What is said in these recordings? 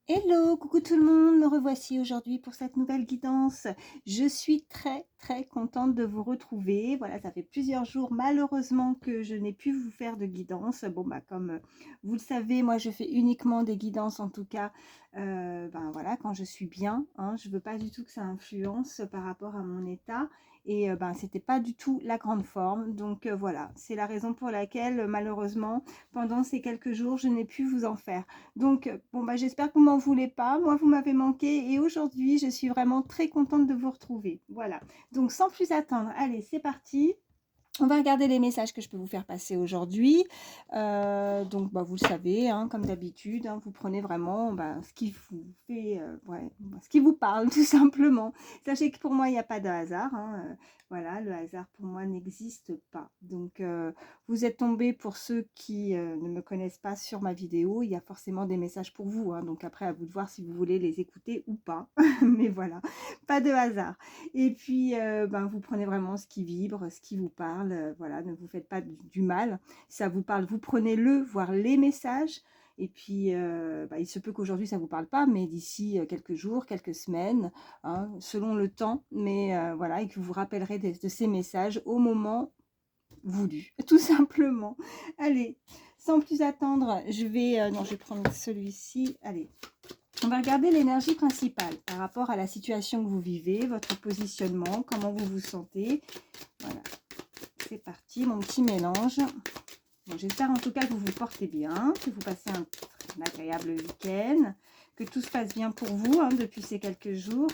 Hello, coucou tout le monde, me revoici aujourd'hui pour cette nouvelle guidance. Je suis très contente de vous retrouver. Voilà, ça fait plusieurs jours malheureusement que je n'ai pu vous faire de guidance. Bon, bah comme vous le savez, moi je fais uniquement des guidances en tout cas, ben voilà, quand je suis bien, hein. Je veux pas du tout que ça influence par rapport à mon état. Et ben c'était pas du tout la grande forme. Donc voilà, c'est la raison pour laquelle malheureusement pendant ces quelques jours je n'ai pu vous en faire. Donc, bon, bah, j'espère que vous m'en voulez pas. Moi, vous m'avez manqué et aujourd'hui, je suis vraiment très contente de vous retrouver. Voilà. Donc, sans plus attendre, allez, c'est parti. On va regarder les messages que je peux vous faire passer aujourd'hui. Donc, bah, vous le savez, hein, comme d'habitude, hein, vous prenez vraiment bah, ce qui vous fait, ouais, ce qui vous parle, tout simplement. Sachez que pour moi, il n'y a pas de hasard. Hein, voilà, le hasard pour moi n'existe pas. Donc, vous êtes tombés, pour ceux qui ne me connaissent pas sur ma vidéo, il y a forcément des messages pour vous. Hein, donc, après, à vous de voir si vous voulez les écouter ou pas. Mais voilà, pas de hasard. Et puis, ben, vous prenez vraiment ce qui vibre, ce qui vous parle. Voilà, ne vous faites pas du mal. Si ça vous parle, vous prenez-le, voir les messages. Et puis, bah, il se peut qu'aujourd'hui, ça ne vous parle pas, mais d'ici quelques jours, quelques semaines, hein, selon le temps. Mais voilà, et que vous vous rappellerez de ces messages au moment voulu, tout simplement. Allez, sans plus attendre, je vais... non, je vais prendre celui-ci. Allez, on va regarder l'énergie principale par rapport à la situation que vous vivez, votre positionnement, comment vous vous sentez. Voilà, c'est parti, mon petit mélange. Bon, j'espère en tout cas que vous vous portez bien, que vous passez un agréable week-end, que tout se passe bien pour vous hein, depuis ces quelques jours,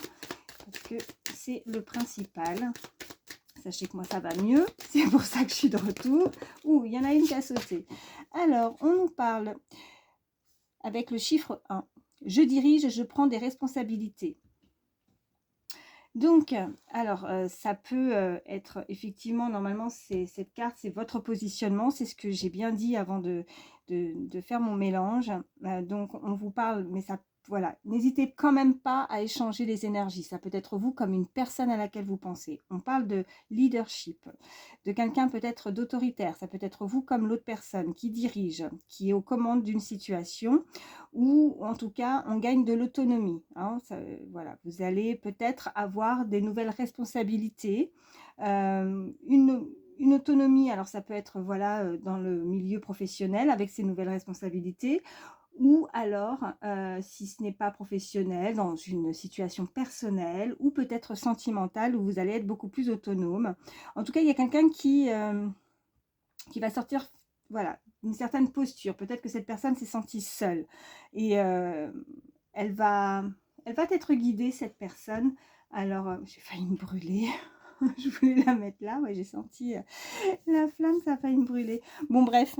parce que c'est le principal. Sachez que moi ça va mieux, c'est pour ça que je suis de retour. Ouh, il y en a une qui a sauté. Alors, on nous parle avec le chiffre 1. Je dirige, je prends des responsabilités. Donc, alors, ça peut être effectivement, normalement, cette carte, c'est votre positionnement, c'est ce que j'ai bien dit avant de faire mon mélange. Donc, on vous parle, mais ça, voilà, n'hésitez quand même pas à échanger les énergies. Ça peut être vous comme une personne à laquelle vous pensez. On parle de leadership, de quelqu'un peut-être d'autoritaire. Ça peut être vous comme l'autre personne qui dirige, qui est aux commandes d'une situation, ou en tout cas, on gagne de l'autonomie. Hein, voilà, vous allez peut-être avoir des nouvelles responsabilités, une autonomie. Alors, ça peut être voilà dans le milieu professionnel avec ces nouvelles responsabilités, ou alors, si ce n'est pas professionnel, dans une situation personnelle ou peut-être sentimentale où vous allez être beaucoup plus autonome. En tout cas, il y a quelqu'un qui va sortir, voilà, une certaine posture. Peut-être que cette personne s'est sentie seule et elle va, elle va être guidée, cette personne. Alors, j'ai failli me brûler. Je voulais la mettre là, ouais, j'ai senti la flamme, ça a failli me brûler. Bon, bref.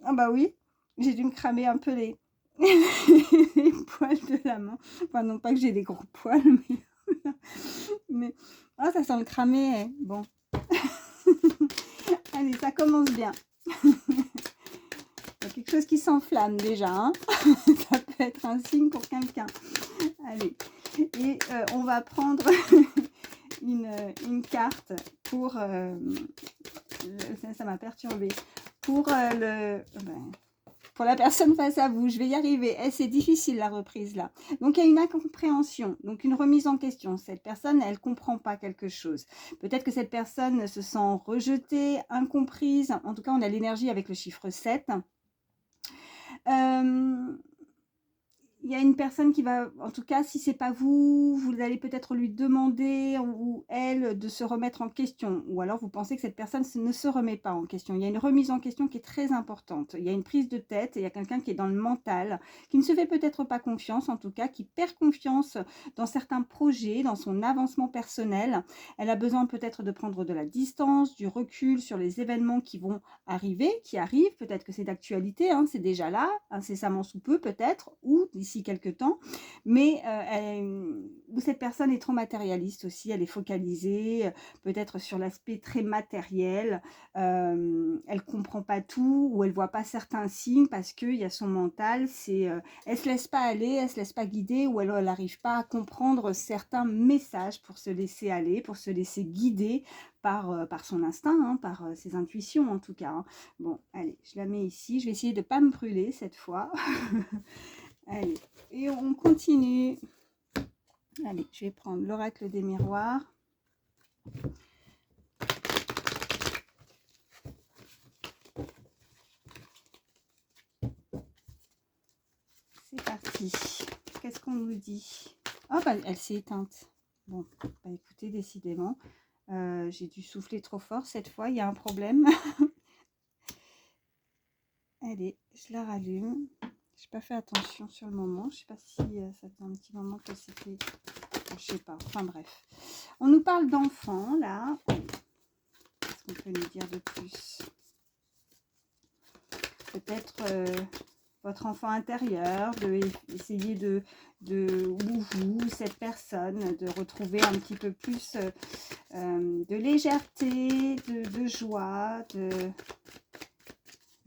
Ah bah oui, j'ai dû me cramer un peu les, les poils de la main. Enfin, non pas que j'ai des gros poils, mais... Ah, ça sent le cramé. Hein. Bon. Allez, ça commence bien. Il y a quelque chose qui s'enflamme déjà. Hein. Ça peut être un signe pour quelqu'un. Allez. Et on va prendre une carte pour... ça m'a perturbée. Pour pour la personne face à vous, je vais y arriver. C'est difficile la reprise là. Donc il y a une incompréhension, donc une remise en question. Cette personne, elle ne comprend pas quelque chose. Peut-être que cette personne se sent rejetée, incomprise. En tout cas, on a l'énergie avec le chiffre 7. Il y a une personne qui va, en tout cas, si c'est pas vous, vous allez peut-être lui demander ou elle de se remettre en question. Ou alors vous pensez que cette personne ne se remet pas en question. Il y a une remise en question qui est très importante. Il y a une prise de tête, il y a quelqu'un qui est dans le mental, qui ne se fait peut-être pas confiance, en tout cas, qui perd confiance dans certains projets, dans son avancement personnel. Elle a besoin peut-être de prendre de la distance, du recul sur les événements qui vont arriver, qui arrivent. Peut-être que c'est d'actualité, hein, c'est déjà là, incessamment sous peu peut-être, ou d'ici quelques temps, mais où cette personne est trop matérialiste aussi, elle est focalisée peut-être sur l'aspect très matériel, elle comprend pas tout, ou elle voit pas certains signes parce qu'il y a son mental, elle se laisse pas aller, elle se laisse pas guider, ou elle n'arrive pas à comprendre certains messages pour se laisser aller, pour se laisser guider par son instinct, hein, par ses intuitions en tout cas. Hein. Bon, allez, je la mets ici, je vais essayer de ne pas me brûler cette fois. Allez, et on continue. Allez, je vais prendre l'oracle des miroirs. C'est parti. Qu'est-ce qu'on nous dit? Oh, bah, elle s'est éteinte. Bon, bah écoutez, décidément, j'ai dû souffler trop fort cette fois. Il y a un problème. Allez, je la rallume. Je n'ai pas fait attention sur le moment. Je ne sais pas si ça fait un petit moment que c'était... Je ne sais pas. Enfin bref. On nous parle d'enfants, là. Qu'est-ce qu'on peut nous dire de plus? Peut-être votre enfant intérieur, essayer de ou vous, cette personne, de retrouver un petit peu plus de légèreté, de joie,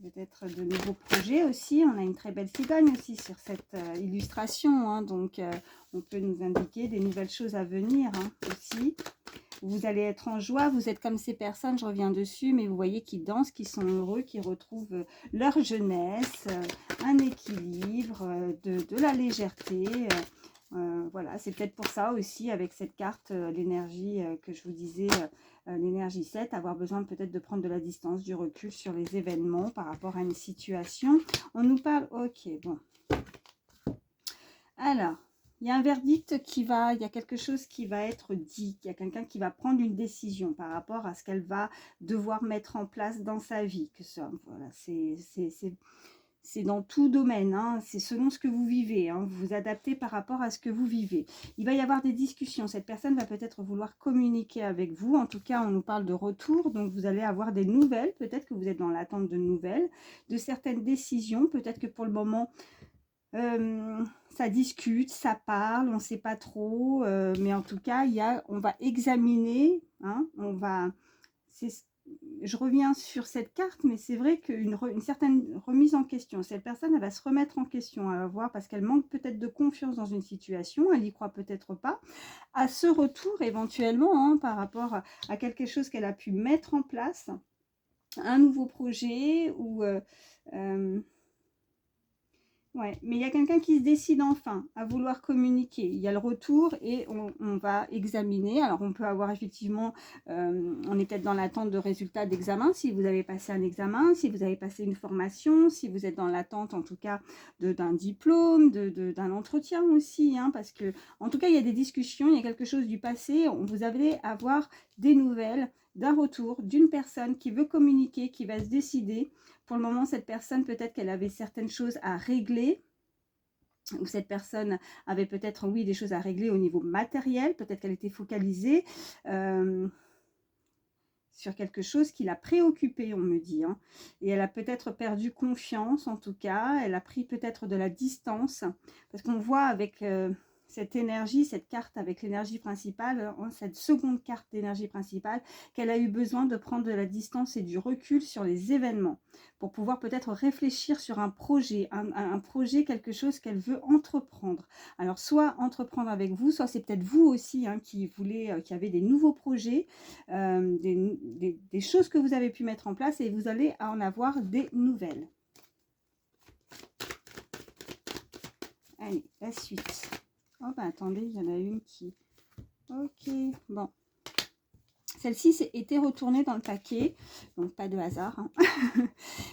peut-être de nouveaux projets aussi. On a une très belle cigogne aussi sur cette illustration, hein, donc on peut nous indiquer des nouvelles choses à venir, hein, aussi. Vous allez être en joie, vous êtes comme ces personnes, je reviens dessus, mais vous voyez qui dansent, qui sont heureux, qui retrouvent leur jeunesse, un équilibre, de la légèreté. Voilà, c'est peut-être pour ça aussi avec cette carte, l'énergie que je vous disais, l'énergie 7, avoir besoin peut-être de prendre de la distance, du recul sur les événements par rapport à une situation. On nous parle, ok, bon. Alors, il y a un verdict il y a quelque chose qui va être dit, il y a quelqu'un qui va prendre une décision par rapport à ce qu'elle va devoir mettre en place dans sa vie. Que ça, voilà, c'est dans tout domaine, hein, c'est selon ce que vous vivez, hein, vous vous adaptez par rapport à ce que vous vivez. Il va y avoir des discussions, cette personne va peut-être vouloir communiquer avec vous, en tout cas on nous parle de retour, donc vous allez avoir des nouvelles, peut-être que vous êtes dans l'attente de nouvelles, de certaines décisions, peut-être que pour le moment... ça discute, ça parle, on ne sait pas trop, mais en tout cas, on va examiner, hein, je reviens sur cette carte, mais c'est vrai une certaine remise en question. Cette personne, elle va se remettre en question, elle va voir, parce qu'elle manque peut-être de confiance dans une situation, elle n'y croit peut-être pas, à ce retour éventuellement, hein, par rapport à quelque chose qu'elle a pu mettre en place, un nouveau projet ou... Ouais, mais il y a quelqu'un qui se décide enfin à vouloir communiquer. Il y a le retour et on va examiner. Alors, on peut avoir effectivement, on est peut-être dans l'attente de résultats d'examen, si vous avez passé un examen, si vous avez passé une formation, si vous êtes dans l'attente en tout cas d'un diplôme, d'un entretien aussi, hein, parce que en tout cas, il y a des discussions, il y a quelque chose du passé. Vous allez avoir des nouvelles, d'un retour, d'une personne qui veut communiquer, qui va se décider. Pour le moment, cette personne, peut-être qu'elle avait certaines choses à régler, ou cette personne avait peut-être, oui, des choses à régler au niveau matériel, peut-être qu'elle était focalisée sur quelque chose qui l'a préoccupée, on me dit, hein. Et elle a peut-être perdu confiance, en tout cas, elle a pris peut-être de la distance, parce qu'on voit avec... cette énergie, cette carte avec l'énergie principale, cette seconde carte d'énergie principale, qu'elle a eu besoin de prendre de la distance et du recul sur les événements pour pouvoir peut-être réfléchir sur un projet, un projet, quelque chose qu'elle veut entreprendre. Alors, soit entreprendre avec vous, soit c'est peut-être vous aussi, hein, qui avez des nouveaux projets, des choses que vous avez pu mettre en place et vous allez en avoir des nouvelles. Allez, la suite. Oh, bah attendez, il y en a une qui... Ok, bon. Celle-ci était retournée dans le paquet, donc pas de hasard, hein.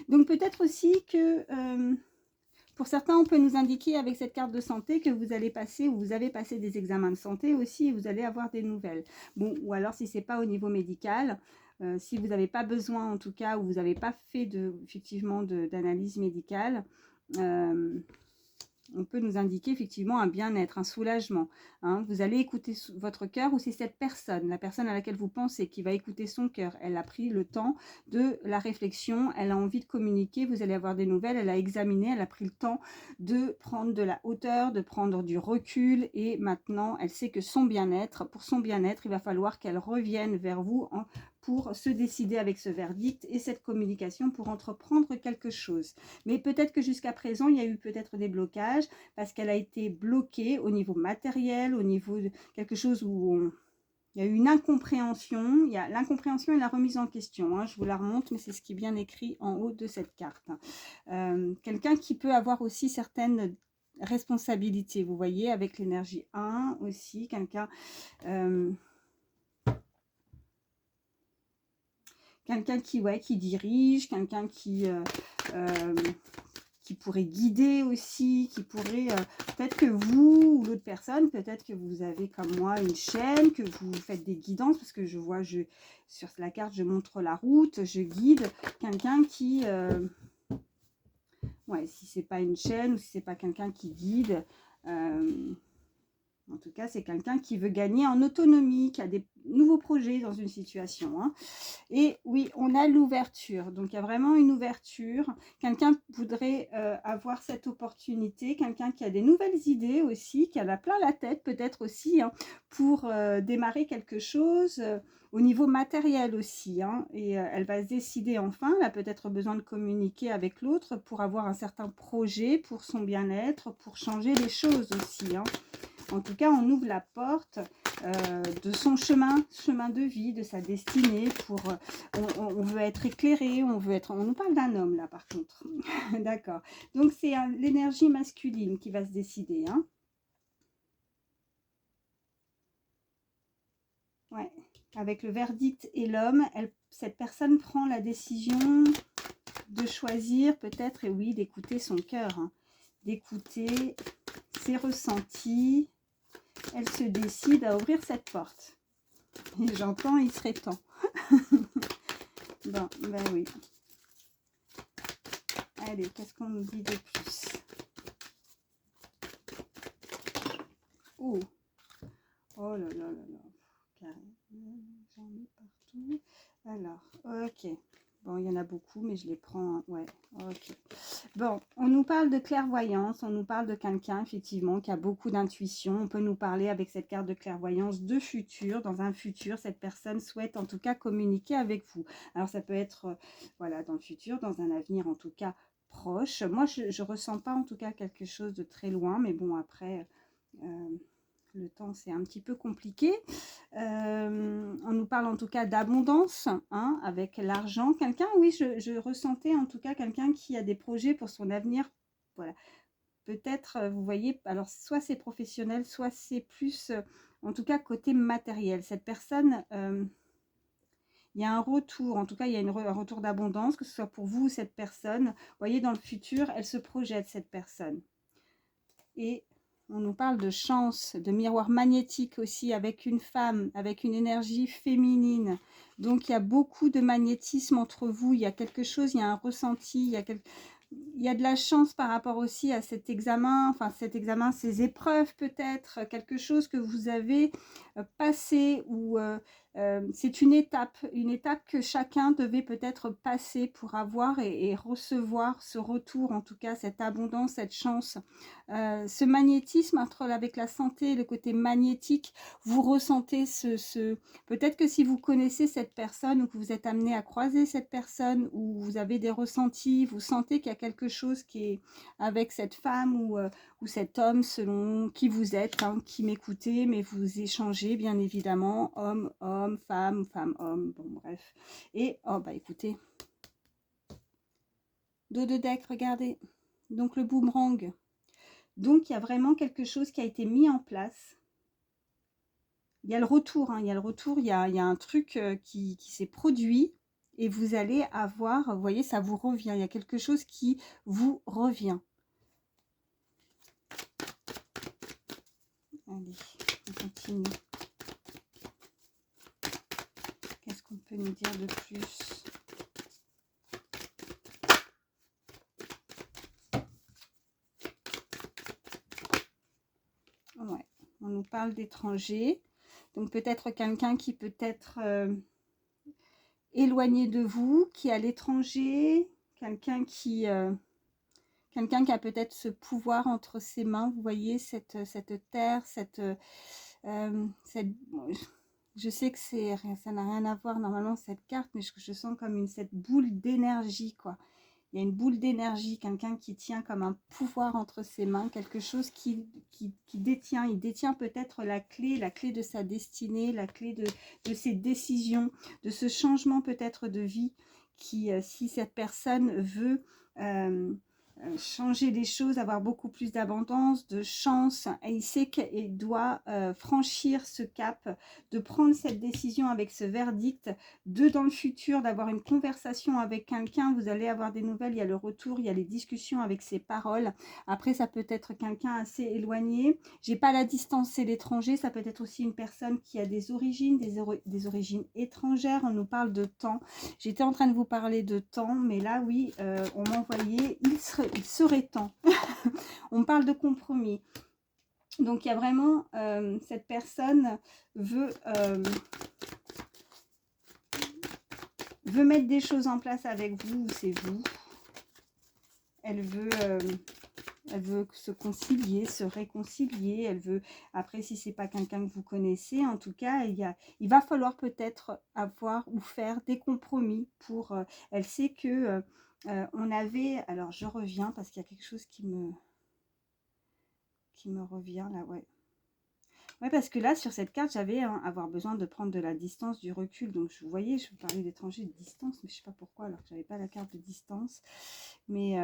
Donc peut-être aussi que pour certains, on peut nous indiquer avec cette carte de santé que vous allez passer ou vous avez passé des examens de santé aussi et vous allez avoir des nouvelles. Bon, ou alors si ce n'est pas au niveau médical, si vous n'avez pas besoin en tout cas ou vous n'avez pas fait effectivement d'analyse médicale, on peut nous indiquer effectivement un bien-être, un soulagement, hein. Vous allez écouter votre cœur ou c'est cette personne, la personne à laquelle vous pensez qui va écouter son cœur. Elle a pris le temps de la réflexion, elle a envie de communiquer, vous allez avoir des nouvelles, elle a examiné, elle a pris le temps de prendre de la hauteur, de prendre du recul et maintenant elle sait que son bien-être, pour son bien-être, il va falloir qu'elle revienne vers vous pour se décider avec ce verdict et cette communication pour entreprendre quelque chose. Mais peut-être que jusqu'à présent, il y a eu peut-être des blocages parce qu'elle a été bloquée au niveau matériel, au niveau de quelque chose où il y a eu une incompréhension. Il y a l'incompréhension et la remise en question, hein. Je vous la remonte, mais c'est ce qui est bien écrit en haut de cette carte. Quelqu'un qui peut avoir aussi certaines responsabilité, vous voyez, avec l'énergie 1 aussi, quelqu'un qui dirige, quelqu'un qui pourrait guider aussi, qui pourrait, peut-être que vous ou l'autre personne, peut-être que vous avez comme moi une chaîne, que vous faites des guidances, parce que je vois, sur la carte, je montre la route, je guide quelqu'un qui, ouais, si c'est pas une chaîne ou si c'est pas quelqu'un qui guide, en tout cas, c'est quelqu'un qui veut gagner en autonomie, qui a des nouveaux projets dans une situation, hein. Et oui, on a l'ouverture. Donc, il y a vraiment une ouverture. Quelqu'un voudrait avoir cette opportunité. Quelqu'un qui a des nouvelles idées aussi, qui en a plein la tête peut-être aussi, hein, pour démarrer quelque chose au niveau matériel aussi, hein. Et elle va se décider enfin. Elle a peut-être besoin de communiquer avec l'autre pour avoir un certain projet pour son bien-être, pour changer les choses aussi, hein. En tout cas, on ouvre la porte de son chemin de vie, de sa destinée. On veut être éclairé, on nous parle d'un homme là par contre. D'accord. Donc c'est l'énergie masculine qui va se décider, hein. Ouais. Avec le verdict et l'homme, cette personne prend la décision de choisir peut-être, et oui, d'écouter son cœur, hein, d'écouter ses ressentis. Elle se décide à ouvrir cette porte. Et j'entends, il serait temps. Bon, ben oui. Allez, qu'est-ce qu'on nous dit de plus? Oh, oh là là là là. J'en ai partout. Alors, ok. Bon, il y en a beaucoup, mais je les prends. Ouais, ok. Bon, on nous parle de clairvoyance, on nous parle de quelqu'un, effectivement, qui a beaucoup d'intuition. On peut nous parler avec cette carte de clairvoyance de futur. Dans un futur, cette personne souhaite en tout cas communiquer avec vous. Alors, ça peut être, voilà, dans le futur, dans un avenir en tout cas proche. Moi, je ne ressens pas en tout cas quelque chose de très loin, mais bon, après... le temps, c'est un petit peu compliqué. On nous parle en tout cas d'abondance, hein, avec l'argent. Quelqu'un, oui, je ressentais en tout cas quelqu'un qui a des projets pour son avenir. Voilà. Peut-être, vous voyez, alors soit c'est professionnel, soit c'est plus, en tout cas, côté matériel. Cette personne, il y a un retour, en tout cas, il y a un retour d'abondance, que ce soit pour vous ou cette personne. Vous voyez, dans le futur, elle se projette, cette personne. Et on nous parle de chance, de miroir magnétique aussi, avec une femme, avec une énergie féminine. Donc, il y a beaucoup de magnétisme entre vous. Il y a quelque chose, il y a un ressenti, il y a de la chance par rapport aussi à cet examen, enfin cet examen, ces épreuves peut-être, quelque chose que vous avez passé ou c'est une étape que chacun devait peut-être passer pour avoir et recevoir ce retour, en tout cas cette abondance, cette chance. Ce magnétisme avec la santé, le côté magnétique, vous ressentez peut-être que si vous connaissez cette personne ou que vous êtes amené à croiser cette personne ou vous avez des ressentis, vous sentez qu'il y a quelque chose qui est avec cette femme ou cet homme selon qui vous êtes, hein, qui m'écoutez, mais vous échangez bien évidemment, homme, homme, femme, femme, homme, bon bref. Et, oh bah écoutez, dos de deck, regardez, donc le boomerang. Donc, il y a vraiment quelque chose qui a été mis en place. Il y a le retour, hein, il y a le retour, il y a un truc qui s'est produit et vous allez avoir, vous voyez, ça vous revient. Il y a quelque chose qui vous revient. Allez, on continue. Qu'est-ce qu'on peut nous dire de plus? Ouais, on nous parle d'étrangers. Donc peut-être quelqu'un qui peut être éloigné de vous, qui est à l'étranger, quelqu'un qui a peut-être ce pouvoir entre ses mains, vous voyez, cette terre, je sais que ça n'a rien à voir normalement cette carte, mais je sens comme cette boule d'énergie, quoi. Il y a une boule d'énergie, quelqu'un qui tient comme un pouvoir entre ses mains, quelque chose qui détient. Il détient peut-être la clé de sa destinée, la clé de ses décisions, de ce changement peut-être de vie qui, si cette personne veut changer les choses, avoir beaucoup plus d'abondance, de chance. Et il sait qu'il doit franchir ce cap, de prendre cette décision avec ce verdict, de dans le futur, d'avoir une conversation avec quelqu'un. Vous allez avoir des nouvelles, il y a le retour, il y a les discussions avec ses paroles. Après, ça peut être quelqu'un assez éloigné. J'ai pas la distance, c'est l'étranger. Ça peut être aussi une personne qui a des origines, des origines étrangères. On nous parle de temps. J'étais en train de vous parler de temps, mais là, oui, on m'envoyait, il serait temps. On parle de compromis. Donc, il y a vraiment, cette personne veut mettre des choses en place avec vous, ou c'est vous. Elle veut se concilier, se réconcilier. Elle veut, après, si c'est pas quelqu'un que vous connaissez, en tout cas, il va falloir peut-être avoir ou faire des compromis pour... elle sait que on avait... Alors, je reviens parce qu'il y a quelque chose qui me revient là, ouais. Ouais, parce que là, sur cette carte, j'avais avoir besoin de prendre de la distance, du recul. Donc, vous voyez, je vous parlais d'étranger, de distance, mais je ne sais pas pourquoi, alors que je n'avais pas la carte de distance. Mais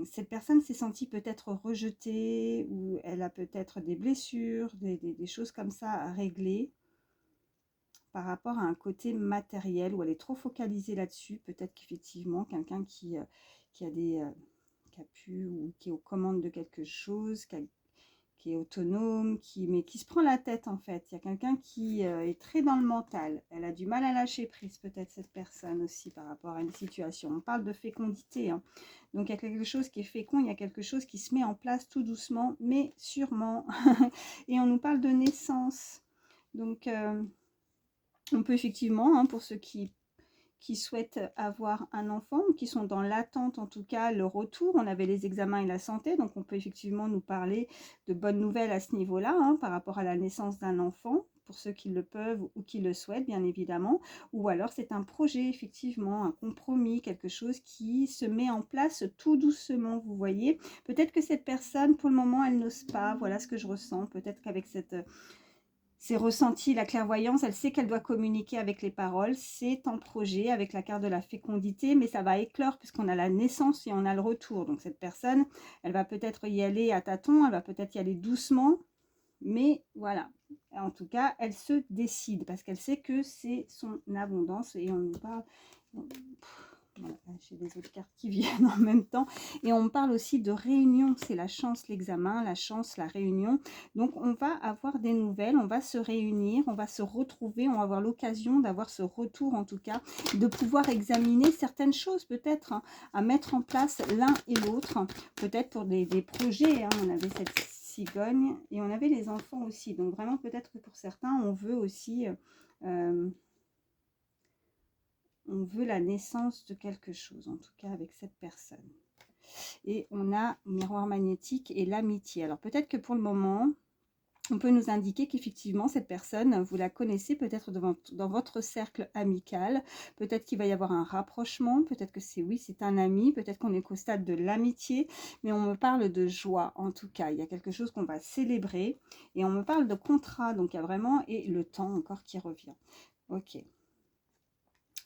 cette personne s'est sentie peut-être rejetée, ou elle a peut-être des blessures, des choses comme ça à régler par rapport à un côté matériel, où elle est trop focalisée là-dessus. Peut-être qu'effectivement, quelqu'un qui a qui a pu, ou qui est aux commandes de quelque chose, qui est autonome, mais qui se prend la tête en fait. Il y a quelqu'un qui est très dans le mental. Elle a du mal à lâcher prise, peut-être cette personne aussi, par rapport à une situation. On parle de fécondité, hein. Donc il y a quelque chose qui est fécond, il y a quelque chose qui se met en place tout doucement, mais sûrement. Et on nous parle de naissance. Donc on peut effectivement, hein, pour ceux qui souhaitent avoir un enfant, ou qui sont dans l'attente, en tout cas, le retour. On avait les examens et la santé, donc on peut effectivement nous parler de bonnes nouvelles à ce niveau-là, hein, par rapport à la naissance d'un enfant, pour ceux qui le peuvent ou qui le souhaitent, bien évidemment. Ou alors, c'est un projet, effectivement, un compromis, quelque chose qui se met en place tout doucement, vous voyez. Peut-être que cette personne, pour le moment, elle n'ose pas. Voilà ce que je ressens. Peut-être qu'avec ses ressentis, la clairvoyance, elle sait qu'elle doit communiquer avec les paroles. C'est en projet avec la carte de la fécondité, mais ça va éclore puisqu'on a la naissance et on a le retour. Donc cette personne, elle va peut-être y aller à tâtons, elle va peut-être y aller doucement, mais voilà. En tout cas, elle se décide parce qu'elle sait que c'est son abondance, et on nous parle... Voilà, j'ai les autres cartes qui viennent en même temps. Et on me parle aussi de réunion. C'est la chance, l'examen, la chance, la réunion. Donc, on va avoir des nouvelles, on va se réunir, on va se retrouver, on va avoir l'occasion d'avoir ce retour, en tout cas, de pouvoir examiner certaines choses, peut-être, hein, à mettre en place l'un et l'autre. Peut-être pour des projets, hein. On avait cette cigogne et on avait les enfants aussi. Donc, vraiment, peut-être que pour certains, on veut aussi... on veut la naissance de quelque chose, en tout cas avec cette personne. Et on a miroir magnétique et l'amitié. Alors peut-être que pour le moment, on peut nous indiquer qu'effectivement, cette personne, vous la connaissez peut-être dans votre cercle amical. Peut-être qu'il va y avoir un rapprochement. Peut-être que c'est un ami. Peut-être qu'on est qu'au stade de l'amitié. Mais on me parle de joie, en tout cas. Il y a quelque chose qu'on va célébrer. Et on me parle de contrat. Donc, il y a vraiment... Et le temps encore qui revient. Ok.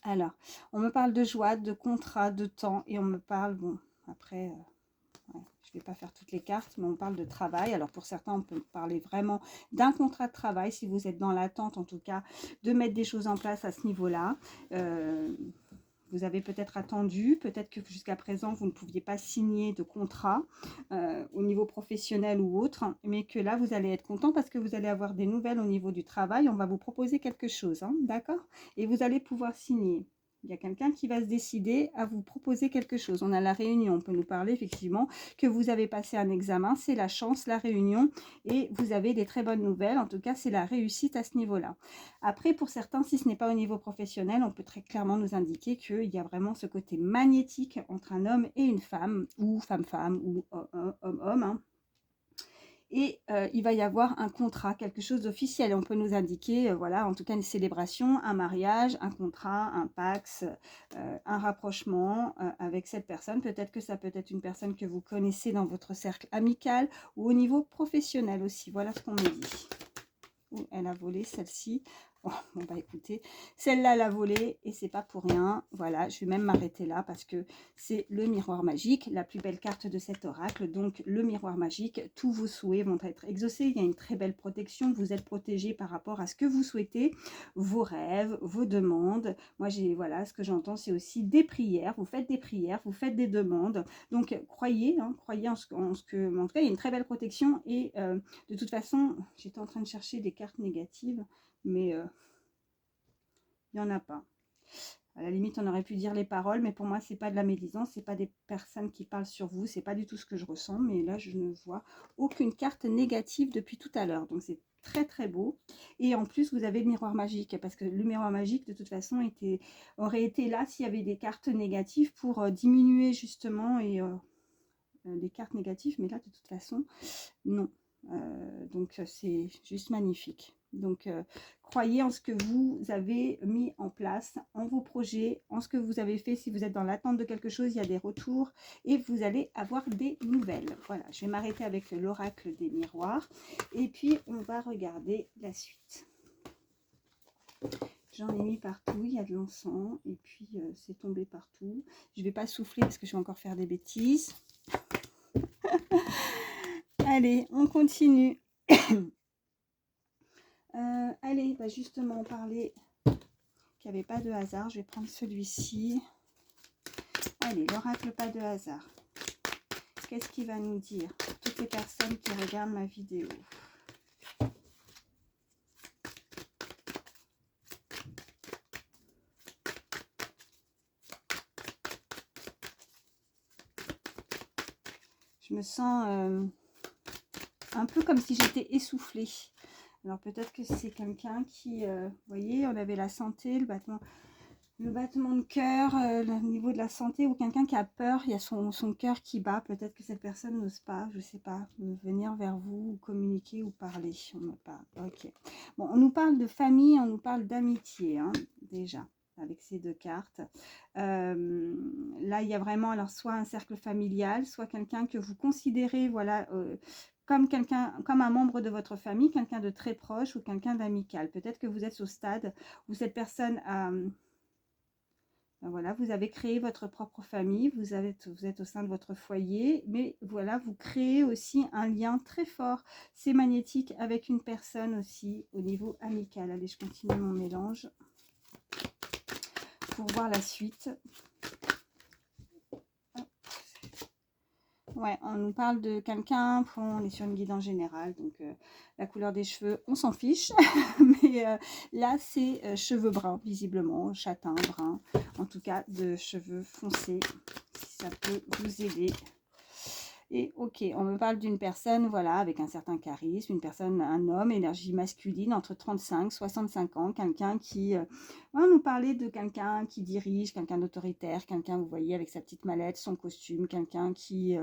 Alors, on me parle de joie, de contrat, de temps, et on me parle, bon, après, ouais, je ne vais pas faire toutes les cartes, mais on parle de travail. Alors, pour certains, on peut parler vraiment d'un contrat de travail, si vous êtes dans l'attente, en tout cas, de mettre des choses en place à ce niveau-là. Vous avez peut-être attendu, peut-être que jusqu'à présent, vous ne pouviez pas signer de contrat au niveau professionnel ou autre, mais que là, vous allez être content parce que vous allez avoir des nouvelles au niveau du travail. On va vous proposer quelque chose, hein, d'accord? Et vous allez pouvoir signer. Il y a quelqu'un qui va se décider à vous proposer quelque chose. On a la réunion, on peut nous parler effectivement que vous avez passé un examen, c'est la chance, la réunion, et vous avez des très bonnes nouvelles. En tout cas, c'est la réussite à ce niveau-là. Après, pour certains, si ce n'est pas au niveau professionnel, on peut très clairement nous indiquer qu'il y a vraiment ce côté magnétique entre un homme et une femme, ou femme-femme, ou homme-homme, hein. Et il va y avoir un contrat, quelque chose d'officiel. On peut nous indiquer, voilà, en tout cas une célébration, un mariage, un contrat, un pax, un rapprochement avec cette personne. Peut-être que ça peut être une personne que vous connaissez dans votre cercle amical ou au niveau professionnel aussi. Voilà ce qu'on me dit. Ouh, elle a volé celle-ci. Oh, bon bah écoutez, celle-là l'a volée et c'est pas pour rien. Voilà, je vais même m'arrêter là parce que c'est le miroir magique, la plus belle carte de cet oracle. Donc le miroir magique, tous vos souhaits vont être exaucés. Il y a une très belle protection. Vous êtes protégé par rapport à ce que vous souhaitez, vos rêves, vos demandes. Moi, voilà, ce que j'entends, c'est aussi des prières. Vous faites des prières, vous faites des demandes. Donc croyez, hein, croyez en ce que, en tout cas, il y a une très belle protection. Et de toute façon, j'étais en train de chercher des cartes négatives, mais il n'y en a pas. À la limite, on aurait pu dire les paroles, mais pour moi, c'est pas de la médisance, c'est pas des personnes qui parlent sur vous, c'est pas du tout ce que je ressens, mais là, je ne vois aucune carte négative depuis tout à l'heure. Donc, c'est très, très beau. Et en plus, vous avez le miroir magique, parce que le miroir magique, de toute façon, aurait été là s'il y avait des cartes négatives pour diminuer justement les cartes négatives, mais là, de toute façon, non. Donc, c'est juste magnifique. Donc, croyez en ce que vous avez mis en place, en vos projets, en ce que vous avez fait. Si vous êtes dans l'attente de quelque chose, il y a des retours et vous allez avoir des nouvelles. Voilà, je vais m'arrêter avec l'oracle des miroirs. Et puis, on va regarder la suite. J'en ai mis partout, il y a de l'encens et puis c'est tombé partout. Je ne vais pas souffler parce que je vais encore faire des bêtises. Allez, on continue. Allez, bah justement, on parlait qu'il n'y avait pas de hasard. Je vais prendre celui-ci. Allez, l'oracle pas de hasard. Qu'est-ce qu'il va nous dire pour toutes les personnes qui regardent ma vidéo? Je me sens un peu comme si j'étais essoufflée. Alors peut-être que c'est quelqu'un qui, vous voyez, on avait la santé, le battement de cœur, le niveau de la santé, ou quelqu'un qui a peur, il y a son cœur qui bat. Peut-être que cette personne n'ose pas, je ne sais pas, venir vers vous, ou communiquer ou parler. On me parle. Ok. Bon, on nous parle de famille, on nous parle d'amitié, hein, déjà, avec ces deux cartes. Là, il y a vraiment, alors, soit un cercle familial, soit quelqu'un que vous considérez, voilà, comme comme un membre de votre famille, quelqu'un de très proche ou quelqu'un d'amical. Peut-être que vous êtes au stade où cette personne a... Voilà, vous avez créé votre propre famille, vous êtes au sein de votre foyer, mais voilà, vous créez aussi un lien très fort, c'est magnétique, avec une personne aussi au niveau amical. Allez, je continue mon mélange pour voir la suite. Ouais, on nous parle de quelqu'un, on est sur une guidance générale, donc la couleur des cheveux, on s'en fiche, mais là c'est cheveux bruns, visiblement, châtain, brun, en tout cas de cheveux foncés, si ça peut vous aider. Et ok, on me parle d'une personne, voilà, avec un certain charisme, une personne, un homme, énergie masculine, entre 35 et 65 ans, quelqu'un qui... on nous parlait de quelqu'un qui dirige, quelqu'un d'autoritaire, quelqu'un, vous voyez, avec sa petite mallette, son costume, quelqu'un qui...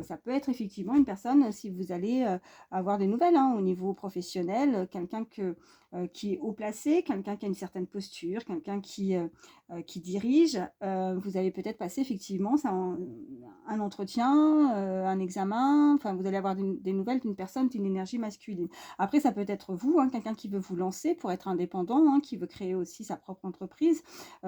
ça peut être effectivement une personne, si vous allez avoir des nouvelles hein, au niveau professionnel, quelqu'un qui est haut placé, quelqu'un qui a une certaine posture, quelqu'un qui dirige, vous allez peut-être passer effectivement un entretien, un examen, enfin vous allez avoir des nouvelles d'une personne, d'une énergie masculine. Après ça peut être vous, hein, quelqu'un qui veut vous lancer pour être indépendant, hein, qui veut créer aussi sa propre entreprise,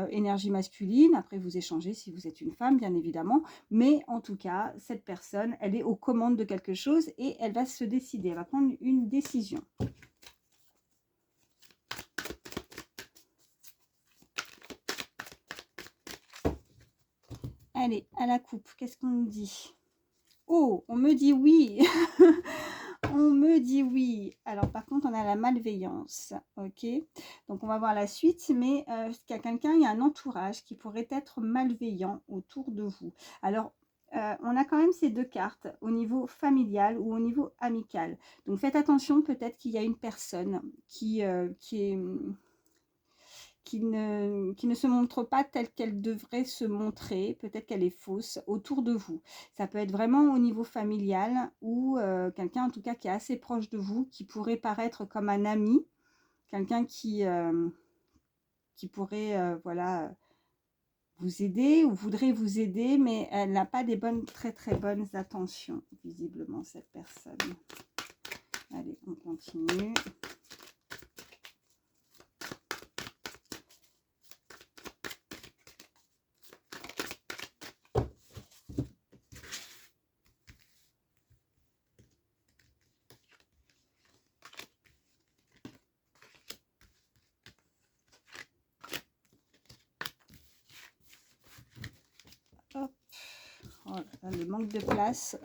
énergie masculine, après vous échangez si vous êtes une femme bien évidemment, mais en tout cas cette personne elle est aux commandes de quelque chose et elle va se décider, elle va prendre une décision. Allez, à la coupe, qu'est-ce qu'on nous dit? Oh, on me dit oui. On me dit oui. Alors, par contre, on a la malveillance. Ok. Donc, on va voir la suite. Mais il y a quelqu'un, il y a un entourage qui pourrait être malveillant autour de vous. Alors, on a quand même ces deux cartes au niveau familial ou au niveau amical. Donc, faites attention. Peut-être qu'il y a une personne qui ne se montre pas telle qu'elle devrait se montrer, peut-être qu'elle est fausse autour de vous. Ça peut être vraiment au niveau familial ou quelqu'un en tout cas qui est assez proche de vous, qui pourrait paraître comme un ami, quelqu'un qui pourrait voilà, vous aider ou voudrait vous aider, mais elle n'a pas des très très bonnes intentions, visiblement, cette personne. Allez, on continue. Oh là là, le manque de place.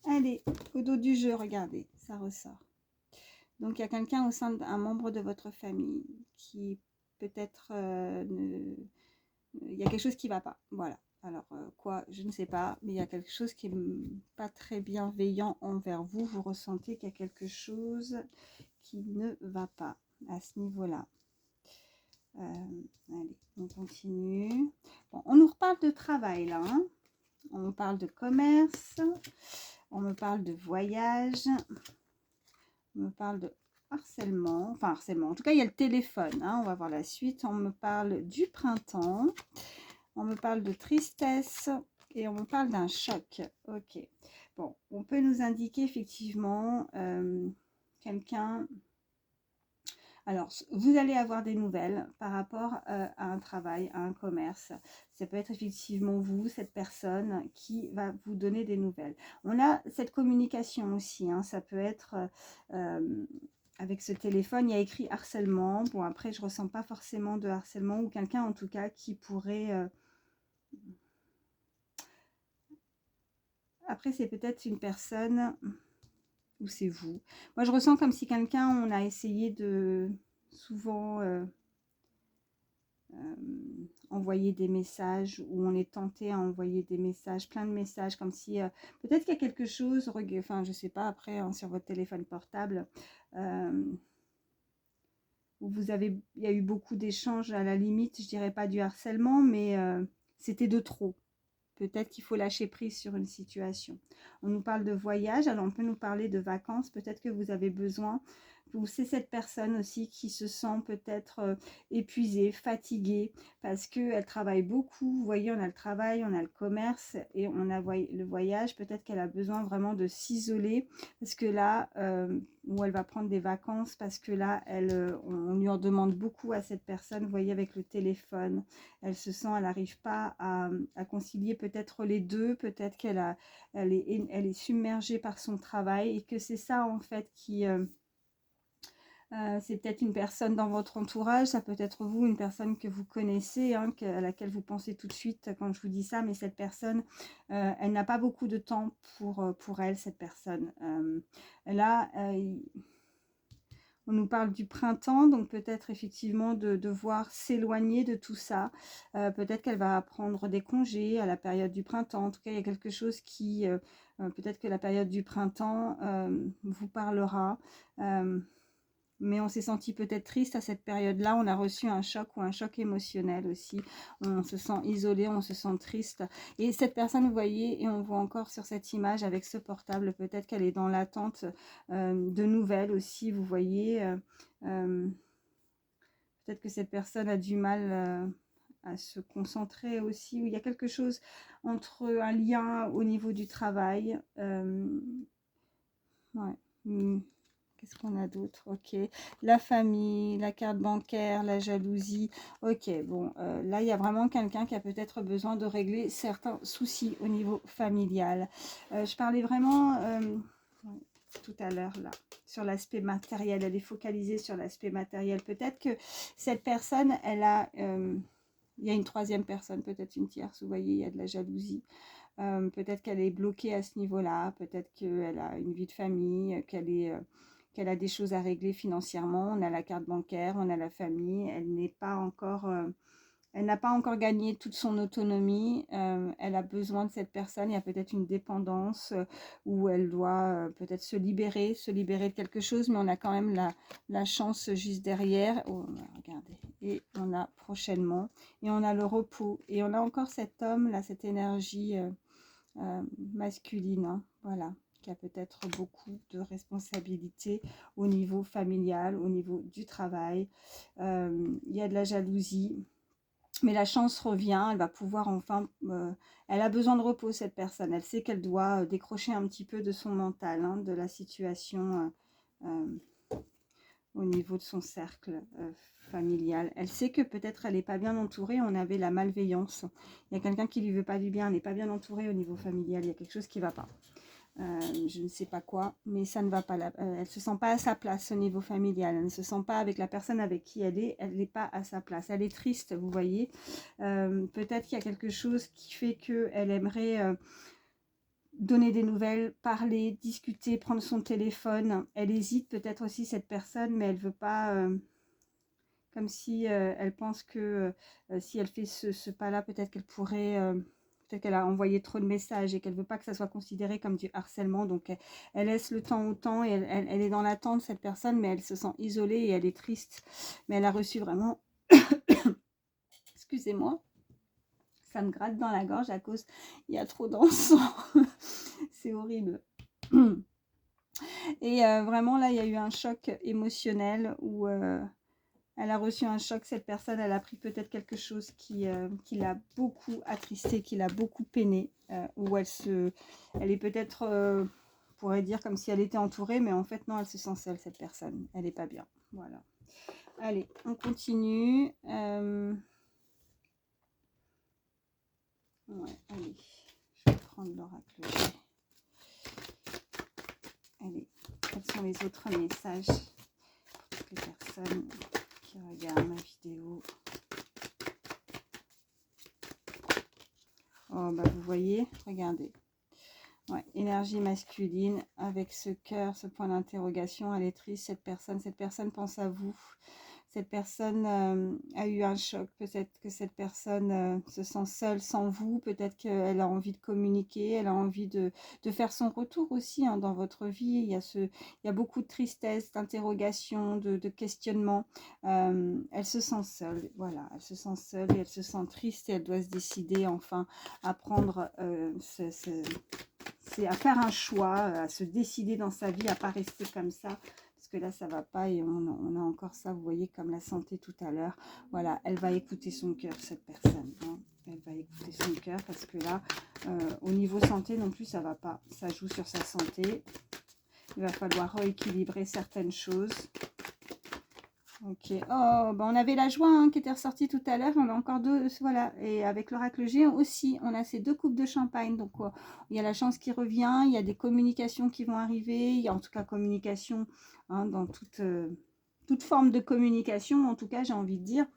Allez, au dos du jeu, regardez, ça ressort. Donc, il y a quelqu'un au sein d'un membre de votre famille qui peut-être... il y a quelque chose qui ne va pas. Voilà. Alors, quoi, je ne sais pas, mais il y a quelque chose qui n'est pas très bienveillant envers vous. Vous ressentez qu'il y a quelque chose qui ne va pas à ce niveau-là. Allez, on continue. Bon, on nous reparle de travail, là. Hein. On me parle de commerce. On me parle de voyage. On me parle de harcèlement. Enfin, harcèlement. En tout cas, il y a le téléphone. Hein. On va voir la suite. On me parle du printemps. On me parle de tristesse et on me parle d'un choc. Ok. Bon, on peut nous indiquer effectivement quelqu'un... Alors, vous allez avoir des nouvelles par rapport à un travail, à un commerce. Ça peut être effectivement vous, cette personne, qui va vous donner des nouvelles. On a cette communication aussi. Hein, ça peut être... avec ce téléphone, il y a écrit harcèlement. Bon, après, je ne ressens pas forcément de harcèlement ou quelqu'un, en tout cas, qui pourrait... Après, c'est peut-être une personne ou c'est vous. Moi, je ressens comme si quelqu'un, on a essayé de souvent envoyer des messages ou on est tenté à envoyer des messages, plein de messages, comme si peut-être qu'il y a quelque chose, enfin, je sais pas, après, hein, sur votre téléphone portable, où il y a eu beaucoup d'échanges, à la limite, je dirais pas du harcèlement, mais c'était de trop. Peut-être qu'il faut lâcher prise sur une situation. On nous parle de voyage, alors on peut nous parler de vacances. Peut-être que vous avez besoin, ou c'est cette personne aussi qui se sent peut-être épuisée, fatiguée, parce qu'elle travaille beaucoup. Vous voyez, on a le travail, on a le commerce et on a le voyage. Peut-être qu'elle a besoin vraiment de s'isoler, parce que là, où elle va prendre des vacances, parce que là, on lui en demande beaucoup à cette personne. Vous voyez, avec le téléphone, elle se sent, elle n'arrive pas à concilier peut-être les deux, peut-être elle est submergée par son travail et que c'est ça en fait qui... c'est peut-être une personne dans votre entourage, ça peut être vous, une personne que vous connaissez, hein, à laquelle vous pensez tout de suite quand je vous dis ça, mais cette personne, elle n'a pas beaucoup de temps pour elle, cette personne. Là, on nous parle du printemps, donc peut-être effectivement de devoir s'éloigner de tout ça. Peut-être qu'elle va prendre des congés à la période du printemps. En tout cas, il y a quelque chose qui... peut-être que la période du printemps vous parlera. Mais on s'est senti peut-être triste à cette période-là. On a reçu un choc ou un choc émotionnel aussi. On se sent isolé, on se sent triste. Et cette personne, vous voyez, et on voit encore sur cette image avec ce portable, peut-être qu'elle est dans l'attente de nouvelles aussi. Vous voyez, peut-être que cette personne a du mal à se concentrer aussi. Il y a quelque chose entre un lien au niveau du travail. Ouais. Qu'est-ce qu'on a d'autre? Ok. La famille, la carte bancaire, la jalousie. Ok, bon, là, il y a vraiment quelqu'un qui a peut-être besoin de régler certains soucis au niveau familial. Je parlais vraiment tout à l'heure, là, sur l'aspect matériel. Elle est focalisée sur l'aspect matériel. Peut-être que cette personne, elle a... il y a une troisième personne, peut-être une tierce. Vous voyez, il y a de la jalousie. Peut-être qu'elle est bloquée à ce niveau-là. Peut-être qu'elle a une vie de famille, qu'elle a des choses à régler financièrement. On a la carte bancaire, on a la famille. Elle n'a pas encore gagné toute son autonomie. Elle a besoin de cette personne. Il y a peut-être une dépendance où elle doit peut-être se libérer de quelque chose, mais on a quand même la chance juste derrière. Oh, regardez. Et on a prochainement. Et on a le repos. Et on a encore cet homme, là, cette énergie masculine. Hein, voilà, qui a peut-être beaucoup de responsabilités au niveau familial, au niveau du travail. Il y a de la jalousie. Mais la chance revient, elle va pouvoir enfin... elle a besoin de repos, cette personne. Elle sait qu'elle doit décrocher un petit peu de son mental, hein, de la situation au niveau de son cercle familial. Elle sait que peut-être elle n'est pas bien entourée, on avait la malveillance. Il y a quelqu'un qui lui veut pas du bien, elle n'est pas bien entourée au niveau familial, il y a quelque chose qui ne va pas. je ne sais pas quoi, mais ça ne va pas là. Elle ne se sent pas à sa place au niveau familial. Elle ne se sent pas avec la personne avec qui elle n'est pas à sa place. Elle est triste, vous voyez. Peut-être qu'il y a quelque chose qui fait qu'elle aimerait donner des nouvelles, parler, discuter, prendre son téléphone. Elle hésite peut-être aussi cette personne, mais elle veut pas... comme si elle pense que si elle fait ce pas-là, peut-être qu'elle pourrait... peut-être qu'elle a envoyé trop de messages et qu'elle ne veut pas que ça soit considéré comme du harcèlement. Donc, elle laisse le temps au temps et elle est dans l'attente, cette personne, mais elle se sent isolée et elle est triste. Mais elle a reçu vraiment... Excusez-moi, ça me gratte dans la gorge à cause... Il y a trop d'encens. C'est horrible. Et vraiment, là, il y a eu un choc émotionnel où... elle a reçu un choc, cette personne, elle a pris peut-être quelque chose qui l'a beaucoup attristée, qui l'a beaucoup peinée, où elle est peut-être, on pourrait dire comme si elle était entourée, mais en fait non, elle se sent seule, cette personne, elle n'est pas bien, voilà. Allez, on continue. Ouais, allez, je vais prendre l'oracle G. Allez, quels sont les autres messages pour toutes les personnes qui regardent ma vidéo? Oh, bah vous voyez, regardez. Ouais, énergie masculine avec ce cœur, ce point d'interrogation. Elle est triste, cette personne pense à vous. Cette personne a eu un choc. Peut-être que cette personne se sent seule sans vous. Peut-être qu'elle a envie de communiquer. Elle a envie de faire son retour aussi dans votre vie. Il y a beaucoup de tristesse, d'interrogation, de questionnement. Elle se sent seule. Voilà, elle se sent seule et elle se sent triste et elle doit se décider enfin à prendre c'est à faire un choix, à se décider dans sa vie, à ne pas rester comme ça. Parce que là, ça ne va pas et on a encore ça, vous voyez, comme la santé tout à l'heure. Voilà, elle va écouter son cœur, cette personne. Hein. Elle va écouter son cœur parce que là, au niveau santé non plus, ça ne va pas. Ça joue sur sa santé. Il va falloir rééquilibrer certaines choses. Ok. Oh, ben on avait la joie qui était ressortie tout à l'heure. On a encore deux. Voilà. Et avec l'oracle G aussi, on a ces deux coupes de champagne. Donc, il y a la chance qui revient. Il y a des communications qui vont arriver. Il y a en tout cas communication dans toute forme de communication. En tout cas, j'ai envie de dire.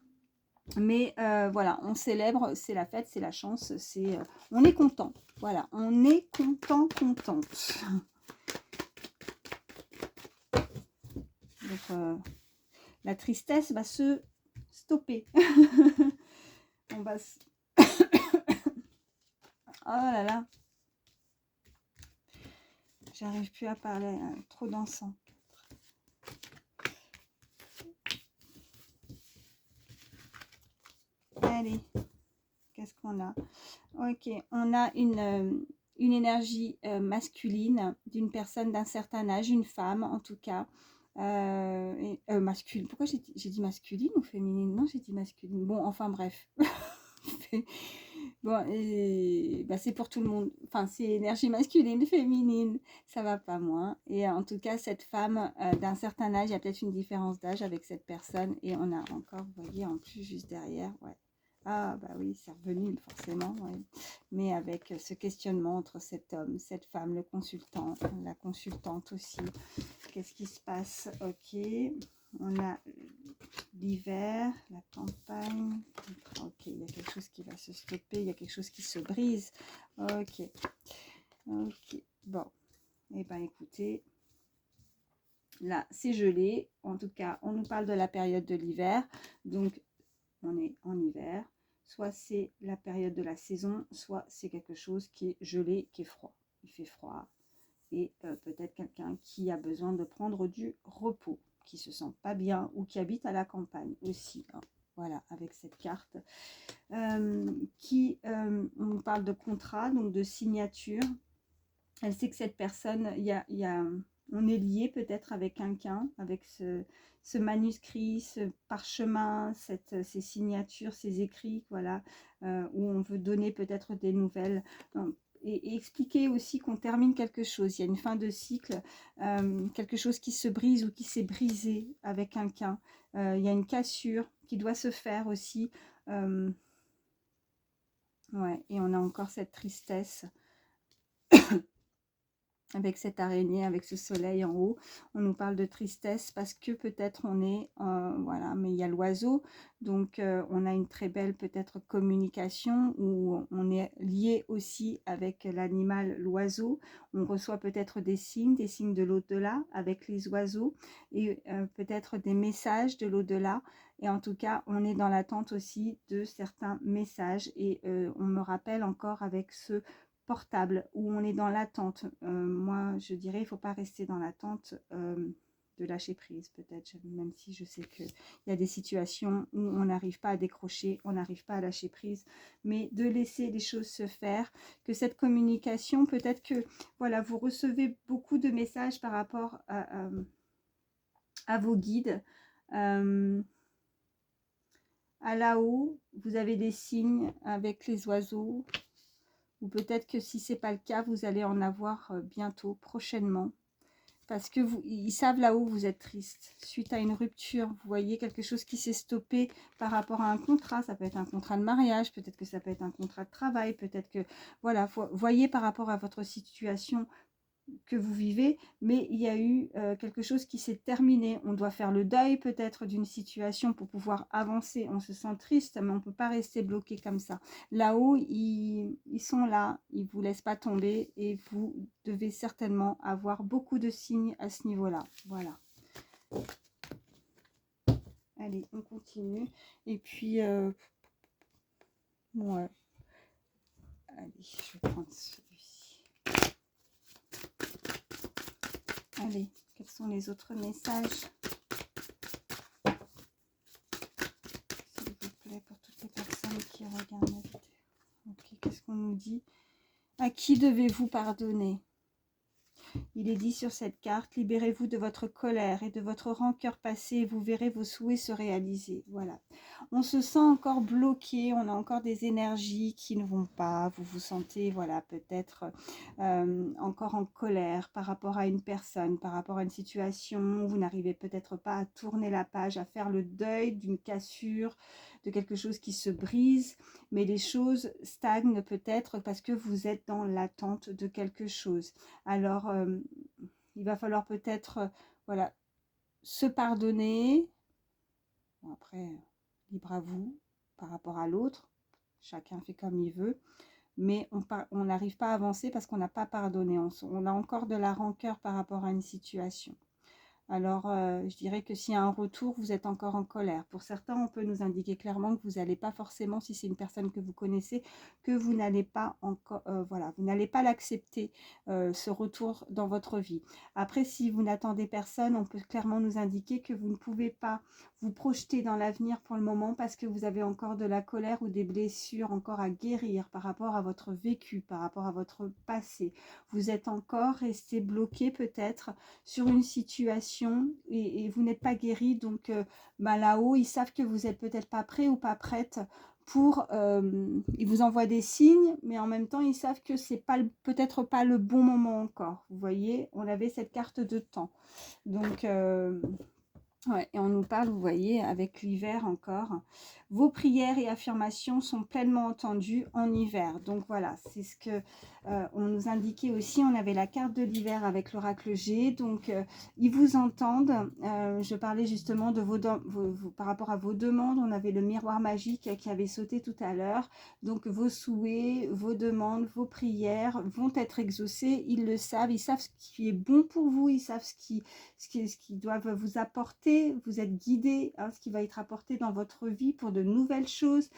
Mais voilà, on célèbre. C'est la fête, c'est la chance. On est content. Voilà. On est content, contente. Donc, la tristesse va se stopper. On va se... Oh là là. J'arrive plus à parler. Trop d'encens. Allez. Qu'est-ce qu'on a? Ok. On a une énergie masculine d'une personne d'un certain âge, une femme en tout cas. Masculine. Pourquoi j'ai dit masculine ou féminine? Non, j'ai dit masculine. Bon, enfin bref. Bon, et bah, c'est pour tout le monde. Enfin, c'est énergie masculine, féminine, ça va pas moins. Et en tout cas, cette femme d'un certain âge, il y a peut-être une différence d'âge avec cette personne. Et on a encore, vous voyez, en plus juste derrière, ouais. Ah bah oui, c'est revenu forcément, ouais. Mais avec ce questionnement entre cet homme, cette femme, le consultant, la consultante aussi. Qu'est-ce qui se passe? Ok, on a l'hiver, la campagne. Ok, il y a quelque chose qui va se stopper, il y a quelque chose qui se brise. Ok, ok, bon. Eh bien, écoutez, là, c'est gelé. En tout cas, on nous parle de la période de l'hiver. Donc, on est en hiver. Soit c'est la période de la saison, soit c'est quelque chose qui est gelé, qui est froid. Il fait froid. Et peut-être quelqu'un qui a besoin de prendre du repos, qui se sent pas bien ou qui habite à la campagne aussi. Hein. Voilà, avec cette carte. On parle de contrat, donc de signature. Elle sait que cette personne, on est lié peut-être avec quelqu'un, avec ce manuscrit, ce parchemin, ces signatures, ces écrits, voilà, où on veut donner peut-être des nouvelles. Et expliquer aussi qu'on termine quelque chose. Il y a une fin de cycle, quelque chose qui se brise ou qui s'est brisé avec quelqu'un. Il y a une cassure qui doit se faire aussi. Ouais, et on a encore cette tristesse. avec cette araignée, avec ce soleil en haut. On nous parle de tristesse parce que peut-être on est, voilà, mais il y a l'oiseau, donc on a une très belle peut-être communication où on est lié aussi avec l'animal, l'oiseau. On reçoit peut-être des signes de l'au-delà avec les oiseaux et peut-être des messages de l'au-delà. Et en tout cas, on est dans l'attente aussi de certains messages et on me rappelle encore avec ce portable où on est dans l'attente. Moi, je dirais, il ne faut pas rester dans l'attente de lâcher prise, peut-être, même si je sais qu'il y a des situations où on n'arrive pas à décrocher, on n'arrive pas à lâcher prise, mais de laisser les choses se faire, que cette communication, peut-être que, voilà, vous recevez beaucoup de messages par rapport à vos guides. À là-haut, vous avez des signes avec les oiseaux, ou peut-être que si ce n'est pas le cas, vous allez en avoir bientôt, prochainement. Parce que ils savent là-haut vous êtes triste. Suite à une rupture, vous voyez quelque chose qui s'est stoppé par rapport à un contrat. Ça peut être un contrat de mariage, peut-être que ça peut être un contrat de travail, peut-être que... Voilà, voyez par rapport à votre situation que vous vivez, mais il y a eu quelque chose qui s'est terminé. On doit faire le deuil peut-être d'une situation pour pouvoir avancer. On se sent triste, mais on ne peut pas rester bloqué comme ça. Là-haut, ils sont là, ils ne vous laissent pas tomber et vous devez certainement avoir beaucoup de signes à ce niveau-là. Voilà. Allez, on continue. Et puis, ouais. Allez, je vais prendre celui-ci. Allez, quels sont les autres messages ? S'il vous plaît, pour toutes les personnes qui regardent la vidéo. Ok, qu'est-ce qu'on nous dit? À qui devez-vous pardonner? Il est dit sur cette carte, libérez-vous de votre colère et de votre rancœur passée et vous verrez vos souhaits se réaliser. Voilà. On se sent encore bloqué, on a encore des énergies qui ne vont pas. Vous vous sentez, voilà, peut-être encore en colère par rapport à une personne, par rapport à une situation. Vous n'arrivez peut-être pas à tourner la page, à faire le deuil d'une cassure, de quelque chose qui se brise, mais les choses stagnent peut-être parce que vous êtes dans l'attente de quelque chose. Alors, il va falloir peut-être, voilà, se pardonner. Bon, après, libre à vous par rapport à l'autre. Chacun fait comme il veut. Mais on n'arrive pas à avancer parce qu'on n'a pas pardonné. On a encore de la rancœur par rapport à une situation. Alors, je dirais que s'il y a un retour, vous êtes encore en colère. Pour certains, on peut nous indiquer clairement que vous n'allez pas forcément, si c'est une personne que vous connaissez, que vous n'allez pas encore, voilà, vous n'allez pas l'accepter, ce retour dans votre vie. Après, si vous n'attendez personne, on peut clairement nous indiquer que vous ne pouvez pas vous projeter dans l'avenir pour le moment parce que vous avez encore de la colère ou des blessures encore à guérir par rapport à votre vécu, par rapport à votre passé. Vous êtes encore resté bloqué peut-être sur une situation et vous n'êtes pas guéri, donc là-haut, ils savent que vous n'êtes peut-être pas prêt ou pas prête pour... ils vous envoient des signes, mais en même temps, ils savent que c'est pas peut-être pas le bon moment encore. Vous voyez, on avait cette carte de temps. Donc... ouais, et on nous parle, vous voyez, avec l'hiver encore. Vos prières et affirmations sont pleinement entendues en hiver. Donc voilà, c'est ce que on nous indiquait aussi. On avait la carte de l'hiver avec l'oracle G. Donc ils vous entendent. Je parlais justement de par rapport à vos demandes. On avait le miroir magique qui avait sauté tout à l'heure. Donc vos souhaits, vos demandes, vos prières vont être exaucées. Ils le savent. Ils savent ce qui est bon pour vous. Ils savent ce qui doivent vous apporter, vous êtes guidé, hein, ce qui va être apporté dans votre vie pour de nouvelles choses,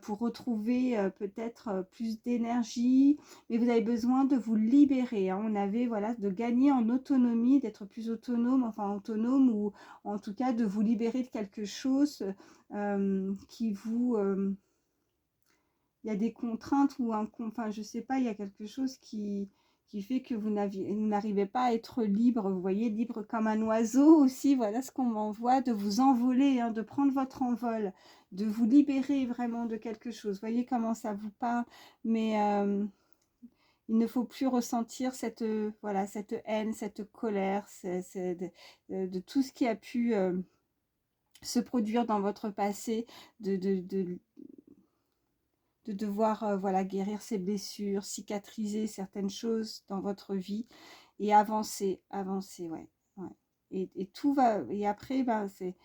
pour retrouver peut-être plus d'énergie, mais vous avez besoin de vous libérer, hein. On avait, voilà, de gagner en autonomie, d'être plus autonome, enfin autonome, ou en tout cas de vous libérer de quelque chose qui vous... il y a des contraintes ou enfin je sais pas, il y a quelque chose qui fait que vous n'arrivez pas à être libre, vous voyez, libre comme un oiseau aussi, voilà ce qu'on m'envoie, de vous envoler, hein, de prendre votre envol, de vous libérer vraiment de quelque chose. Vous voyez comment ça vous parle, mais il ne faut plus ressentir cette, voilà, cette haine, cette colère, de tout ce qui a pu se produire dans votre passé, de devoir voilà, guérir ces blessures, cicatriser certaines choses dans votre vie. et avancer, avancer, ouais, ouais. Et tout va, et après, ben, c'est,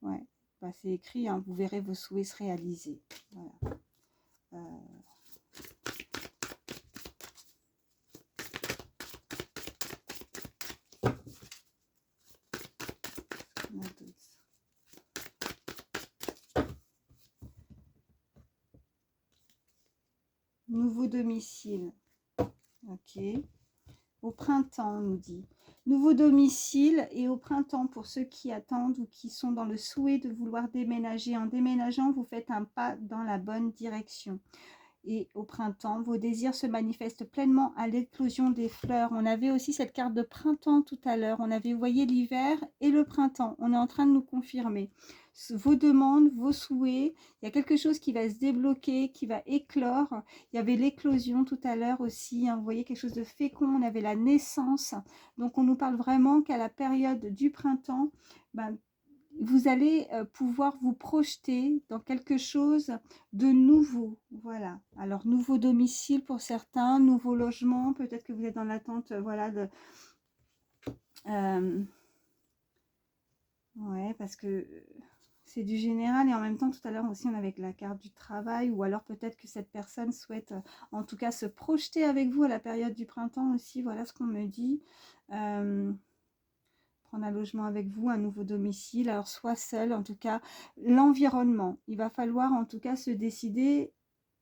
ouais, ben, c'est écrit, hein, vous verrez vos souhaits se réaliser. Voilà. On a d'autres. Nouveau domicile. Ok. Au printemps, on nous dit. Nouveau domicile et au printemps, pour ceux qui attendent ou qui sont dans le souhait de vouloir déménager. En déménageant, vous faites un pas dans la bonne direction. Et au printemps, vos désirs se manifestent pleinement à l'éclosion des fleurs. On avait aussi cette carte de printemps tout à l'heure. On avait, vous voyez, l'hiver et le printemps. On est en train de nous confirmer vos demandes, vos souhaits. Il y a quelque chose qui va se débloquer, qui va éclore. Il y avait l'éclosion tout à l'heure aussi, hein. Vous voyez, quelque chose de fécond. On avait la naissance. Donc, on nous parle vraiment qu'à la période du printemps, ben, vous allez pouvoir vous projeter dans quelque chose de nouveau. Voilà. Alors, nouveau domicile pour certains, nouveau logement. Peut-être que vous êtes dans l'attente, voilà, de... ouais, parce que c'est du général et en même temps, tout à l'heure aussi, on avait la carte du travail ou alors peut-être que cette personne souhaite en tout cas se projeter avec vous à la période du printemps aussi. Voilà ce qu'on me dit. Prendre un logement avec vous, un nouveau domicile, alors soit seul, en tout cas, l'environnement. Il va falloir en tout cas se décider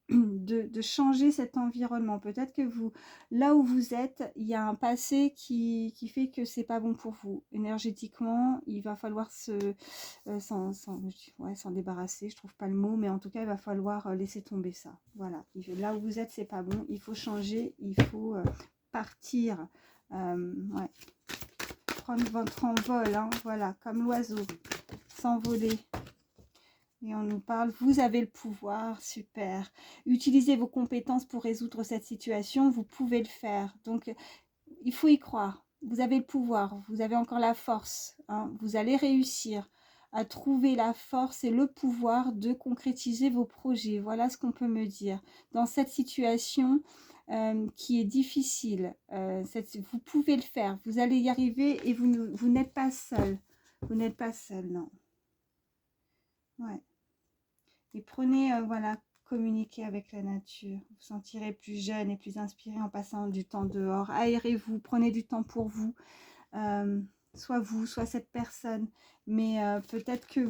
de changer cet environnement. Peut-être que vous, là où vous êtes, il y a un passé qui fait que c'est pas bon pour vous. Énergétiquement, il va falloir s'en débarrasser, je trouve pas le mot, mais en tout cas, il va falloir laisser tomber ça. Voilà. Là où vous êtes, c'est pas bon. Il faut changer, il faut partir. Ouais. Prendre votre envol, hein, voilà, comme l'oiseau, s'envoler. Et on nous parle, vous avez le pouvoir, super. Utilisez vos compétences pour résoudre cette situation, vous pouvez le faire. Donc, il faut y croire. Vous avez le pouvoir, vous avez encore la force, hein. Vous allez réussir à trouver la force et le pouvoir de concrétiser vos projets. Voilà ce qu'on peut me dire. Dans cette situation qui est difficile, vous pouvez le faire, vous allez y arriver et vous n'êtes pas seul. Vous n'êtes pas seul, non. Ouais. Et prenez, voilà, communiquez avec la nature. Vous vous sentirez plus jeune et plus inspiré en passant du temps dehors. Aérez-vous, prenez du temps pour vous. Soit vous, soit cette personne. Mais peut-être que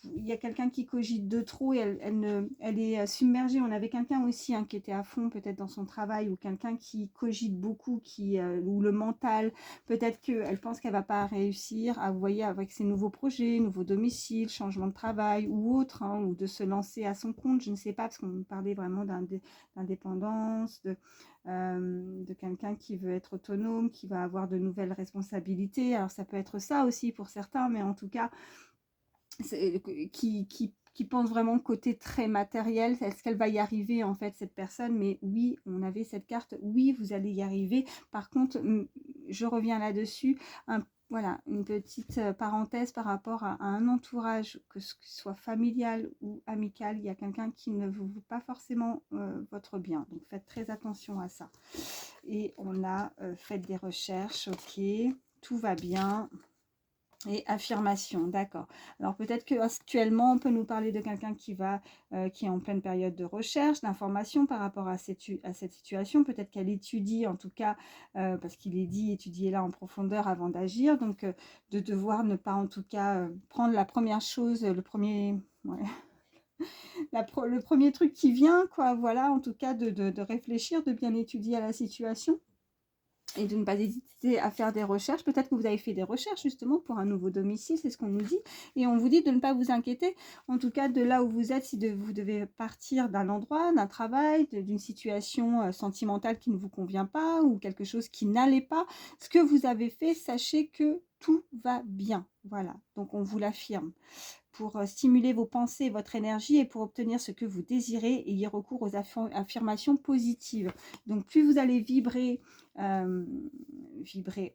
il y a quelqu'un qui cogite de trop et elle est submergée. On avait quelqu'un aussi qui était à fond peut-être dans son travail ou quelqu'un qui cogite beaucoup, ou le mental. Peut-être qu'elle pense qu'elle ne va pas réussir à, vous voyez, avec ses nouveaux projets, nouveaux domiciles, changement de travail ou autre, hein, ou de se lancer à son compte. Je ne sais pas, parce qu'on parlait vraiment d'indépendance, de quelqu'un qui veut être autonome, qui va avoir de nouvelles responsabilités. Alors ça peut être ça aussi pour certains, mais en tout cas, qui pense vraiment côté très matériel. Est-ce qu'elle va y arriver en fait, cette personne? Mais oui, on avait cette carte, oui, vous allez y arriver. Par contre, je reviens là-dessus, voilà, une petite parenthèse par rapport à un entourage, que ce soit familial ou amical. Il y a quelqu'un qui ne vous veut pas forcément votre bien. Donc faites très attention à ça. Et on a fait des recherches, ok, tout va bien. Et affirmation, d'accord. Alors peut-être qu'actuellement, on peut nous parler de quelqu'un qui est en pleine période de recherche, d'information par rapport à cette situation. Peut-être qu'elle étudie, en tout cas, parce qu'il est dit étudier là en profondeur avant d'agir. Donc de devoir ne pas en tout cas prendre la première chose, le premier... Ouais. Le premier truc qui vient, quoi, voilà, en tout cas de réfléchir, de bien étudier à la situation. Et de ne pas hésiter à faire des recherches. Peut-être que vous avez fait des recherches justement pour un nouveau domicile, c'est ce qu'on nous dit. Et on vous dit de ne pas vous inquiéter, en tout cas de là où vous êtes, si vous devez partir d'un endroit, d'un travail, d'une situation sentimentale qui ne vous convient pas ou quelque chose qui n'allait pas. Ce que vous avez fait, sachez que tout va bien. Voilà, donc on vous l'affirme. Pour stimuler vos pensées, votre énergie et pour obtenir ce que vous désirez, ayez recours aux affirmations positives. Donc plus vous allez vibrer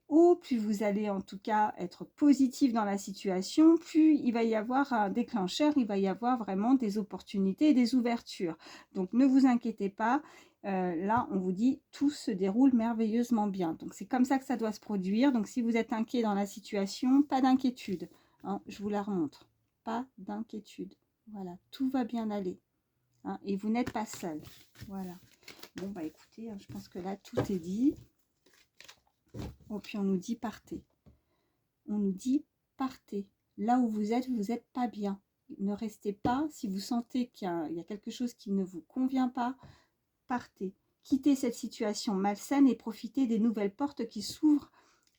haut, plus vous allez en tout cas être positif dans la situation, plus il va y avoir un déclencheur, il va y avoir vraiment des opportunités et des ouvertures. Donc ne vous inquiétez pas, là, on vous dit tout se déroule merveilleusement bien. Donc, c'est comme ça que ça doit se produire. Donc, si vous êtes inquiet dans la situation, pas d'inquiétude. Hein, je vous la remontre. Pas d'inquiétude. Voilà, tout va bien aller. Hein, et vous n'êtes pas seul. Voilà. Bon, bah écoutez, hein, je pense que là, tout est dit. Oh, puis on nous dit partez. On nous dit partez. Là où vous n'êtes pas bien. Ne restez pas. Si vous sentez qu'il y a quelque chose qui ne vous convient pas, partez. Quittez cette situation malsaine et profitez des nouvelles portes qui s'ouvrent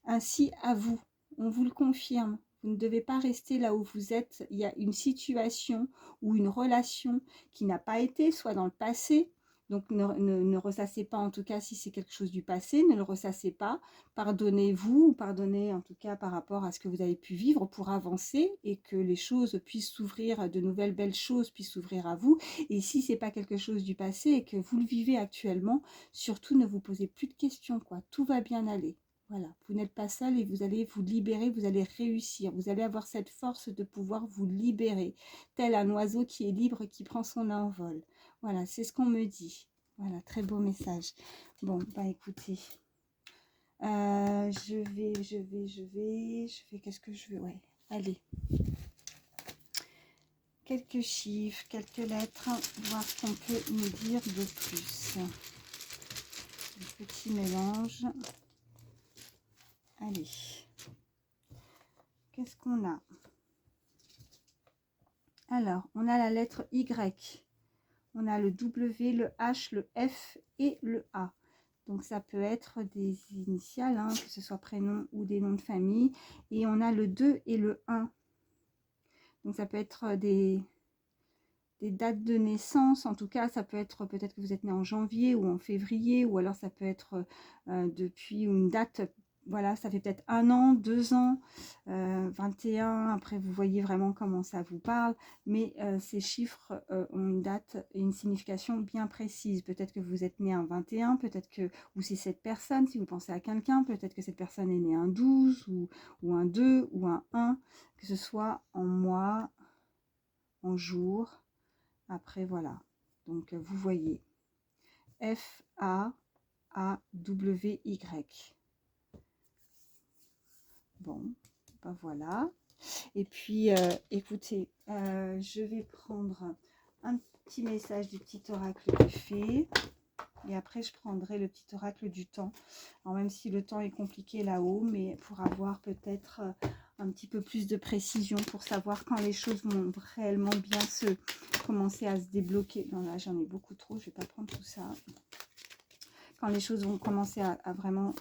ainsi à vous. On vous le confirme. Vous ne devez pas rester là où vous êtes. Il y a une situation ou une relation qui n'a pas été, soit dans le passé. Donc ne ressassez pas, en tout cas si c'est quelque chose du passé, ne le ressassez pas. Pardonnez-vous, ou pardonnez en tout cas par rapport à ce que vous avez pu vivre pour avancer et que les choses puissent s'ouvrir, de nouvelles belles choses puissent s'ouvrir à vous. Et si ce n'est pas quelque chose du passé et que vous le vivez actuellement, surtout ne vous posez plus de questions, quoi. Tout va bien aller. Voilà, vous n'êtes pas seul et vous allez vous libérer, vous allez réussir. Vous allez avoir cette force de pouvoir vous libérer, tel un oiseau qui est libre, qui prend son envol. Voilà, c'est ce qu'on me dit. Voilà, très beau message. Bon, bah écoutez, je fais, qu'est-ce que je veux? Ouais, allez. Quelques chiffres, quelques lettres, voir ce qu'on peut nous dire de plus. Un petit mélange. Allez. Qu'est-ce qu'on a? Alors, on a la lettre Y. On a le W, le H, le F et le A. Donc, ça peut être des initiales, hein, que ce soit prénom ou des noms de famille. Et on a le 2 et le 1. Donc, ça peut être des dates de naissance. En tout cas, ça peut être peut-être que vous êtes né en janvier ou en février. Ou alors, ça peut être depuis une date. Voilà, ça fait peut-être 1 an, 2 ans, 21. Après, vous voyez vraiment comment ça vous parle. Mais ces chiffres ont une date et une signification bien précise. Peut-être que vous êtes né un 21, peut-être que, ou c'est cette personne, si vous pensez à quelqu'un, peut-être que cette personne est née un 12 ou un 2 ou un 1, que ce soit en mois, en jour. Après, voilà. Donc, vous voyez. F-A-A-W-Y. Bon, ben voilà. Et puis, écoutez, je vais prendre un petit message du petit oracle de fée. Et après, je prendrai le petit oracle du temps. Alors, même si le temps est compliqué là-haut, mais pour avoir peut-être un petit peu plus de précision, pour savoir quand les choses vont réellement bien commencer à se débloquer. Non, là, j'en ai beaucoup trop, je ne vais pas prendre tout ça. Quand les choses vont commencer à vraiment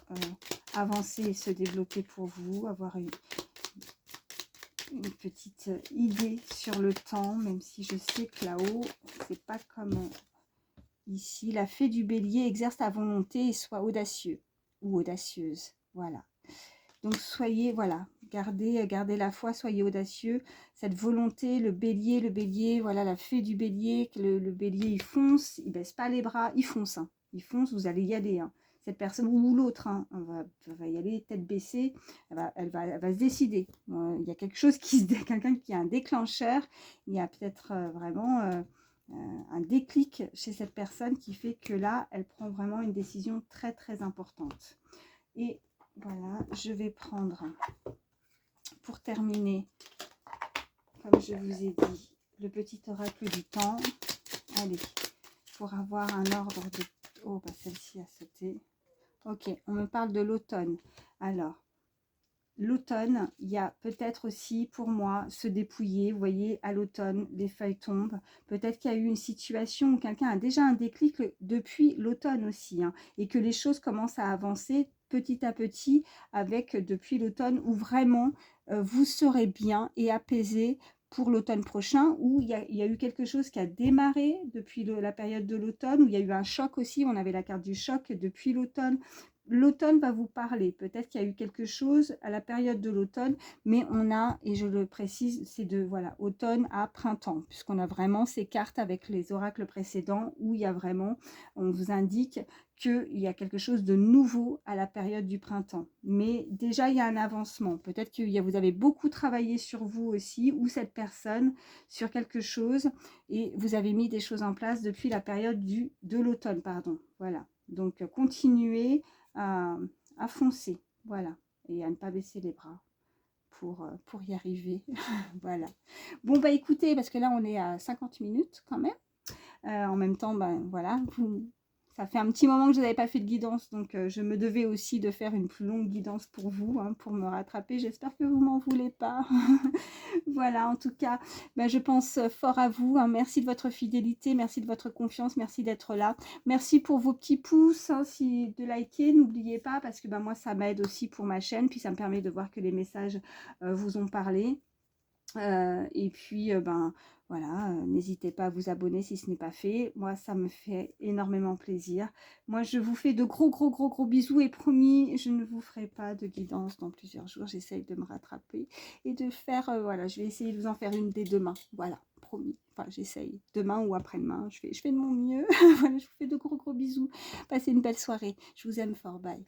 avancer et se débloquer pour vous, avoir une petite idée sur le temps, même si je sais que là-haut, c'est pas comme ici. La fée du bélier exerce ta volonté et sois audacieux ou audacieuse. Voilà. Donc soyez, voilà, gardez la foi, soyez audacieux. Cette volonté, le bélier, voilà, la fée du bélier, le bélier, il fonce, il baisse pas les bras, il fonce. Hein. Il fonce, vous allez y aller. Hein. Cette personne ou l'autre, hein, va y aller tête baissée, elle va se décider. Il y a quelque chose quelqu'un qui a un déclencheur, il y a peut-être vraiment un déclic chez cette personne qui fait que là, elle prend vraiment une décision très très importante. Et voilà, je vais prendre, pour terminer, comme je vous ai dit, le petit oracle du temps. Allez, pour avoir un ordre de... Oh, bah celle-ci a sauté. Ok, on me parle de l'automne. Alors, l'automne, il y a peut-être aussi pour moi se dépouiller. Vous voyez, à l'automne, les feuilles tombent. Peut-être qu'il y a eu une situation où quelqu'un a déjà un déclic depuis l'automne aussi. Hein, et que les choses commencent à avancer petit à petit avec depuis l'automne où vraiment vous serez bien et apaisé pour l'automne prochain, où il y a eu quelque chose qui a démarré depuis la période de l'automne, où il y a eu un choc aussi. On avait la carte du choc depuis l'automne. l'automne va vous parler. Peut-être qu'il y a eu quelque chose à la période de l'automne, mais on a, et je le précise, c'est de voilà, automne à printemps, puisqu'on a vraiment ces cartes avec les oracles précédents où il y a vraiment, on vous indique qu'il y a quelque chose de nouveau à la période du printemps. Mais déjà, il y a un avancement. Peut-être que vous avez beaucoup travaillé sur vous aussi, ou cette personne, sur quelque chose, et vous avez mis des choses en place depuis la période de l'automne, pardon. Voilà. Donc, continuez à foncer, voilà, et à ne pas baisser les bras pour y arriver. Voilà. Bon, bah écoutez, parce que là, on est à 50 minutes quand même. En même temps, ben voilà, ça fait un petit moment que je n'avais pas fait de guidance, donc je me devais aussi de faire une plus longue guidance pour vous, hein, pour me rattraper. J'espère que vous m'en voulez pas. Voilà, en tout cas, ben, je pense fort à vous, hein. Merci de votre fidélité, merci de votre confiance, merci d'être là. Merci pour vos petits pouces, hein, de liker, n'oubliez pas, parce que ben, moi, ça m'aide aussi pour ma chaîne, puis ça me permet de voir que les messages vous ont parlé. Et puis, ben, voilà, n'hésitez pas à vous abonner si ce n'est pas fait. Moi, ça me fait énormément plaisir. Moi, je vous fais de gros, gros, gros, gros bisous et promis, je ne vous ferai pas de guidance dans plusieurs jours. J'essaye de me rattraper et de faire, voilà, je vais essayer de vous en faire une dès demain. Voilà, promis. Enfin, j'essaye. Demain ou après-demain, je fais de mon mieux. Voilà, je vous fais de gros, gros bisous. Passez une belle soirée. Je vous aime fort. Bye.